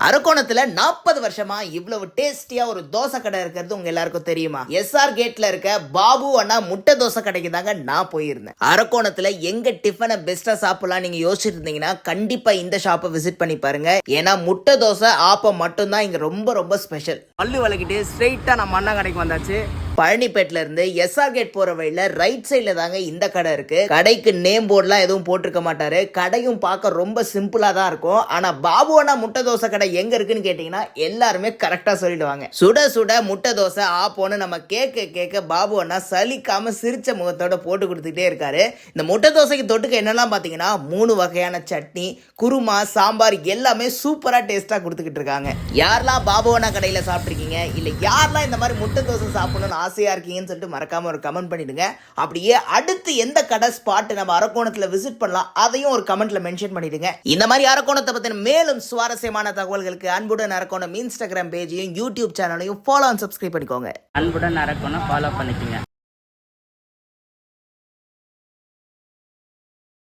அரக்கோணத்துல 40 வருஷமா இவ்வளவு டேஸ்டியா ஒரு தோசை கடை இருக்கிறது உங்க எல்லாருக்கும் தெரியுமா? எஸ்ஆர் கேட்ல இருக்க பாபு அண்ணா முட்டை தோசை கடைக்கு தாங்க நான் போயிருந்தேன். அரக்கோணத்துல எங்க டிஃபனை பெஸ்டா சாப்பிடலாம் நீங்க யோசிச்சுட்டு இருந்தீங்கன்னா கண்டிப்பா இந்த ஷாப்பை விசிட் பண்ணி பாருங்க. ஏன்னா முட்டை தோசை ஆப்பம் மட்டும்தான் இங்க ரொம்ப ரொம்ப ஸ்பெஷல். பல்லு வளைக்கிட்டு ஸ்ட்ரெயிட்டா நம்ம அண்ணா கடைக்கு வந்தாச்சு. பழனிப்பேட்ல இருந்து எஸ்ஆர் கேட் போற வழியில ரைட் சைட்ல தாங்க இந்த கடை இருக்கு. கடைக்கு நேம் போர்ட்லாம் எதுவும் போட்டிருக்க மாட்டாரு. கடையும் பார்க்க ரொம்ப சிம்பிளா தான் இருக்கும். ஆனா பாபு அண்ணா முட்டை தோசை கடை எங்க இருக்குன்னு கேட்டீங்கன்னா எல்லாருமே கரெக்டா சொல்லிடுவாங்க. சுட சுட முட்டை தோசை ஆப்போன்னு நம்ம கேட்க கேட்க பாபு அண்ணா சலிக்காம சிரிச்ச முகத்தோட போட்டு கொடுத்துட்டே இருக்காரு. இந்த முட்டை தோசைக்கு தொட்டுக்க என்னெல்லாம் பாத்தீங்கன்னா 3 வகையான சட்னி, குருமா, சாம்பார் எல்லாமே சூப்பரா டேஸ்டா கொடுத்துக்கிட்டு இருக்காங்க. யாரெல்லாம் பாபு அண்ணா கடையில சாப்பிட்டுருக்கீங்க, இல்ல யாரெல்லாம் இந்த மாதிரி முட்டை தோசை சாப்பிடணும்னு ஆசையா இருக்கீங்கன்னு சொல்லிட்டு மறக்காம ஒரு கமெண்ட் பண்ணிடுங்க. அப்படியே அடுத்து எந்த கடை ஸ்பாட் நம்ம அரக்கோணத்துல விசிட் பண்ணலாம் அதையும் ஒரு கமெண்ட்ல மென்ஷன் பண்ணிடுங்க. இந்த மாதிரி அரக்கோணத்தை பத்தின மேலும் சுவாரஸ்யமான தகவல்களுக்கு அன்புடன் அரக்கோணம் இன்ஸ்டாகிராம் பேஜையும் யூடியூப் சேனலையும் ஃபாலோ அண்ட் சப்ஸ்கிரைப் பண்ணிக்கோங்க. அன்புடன் அரக்கோணம் ஃபாலோ பண்ணிக்கோங்க.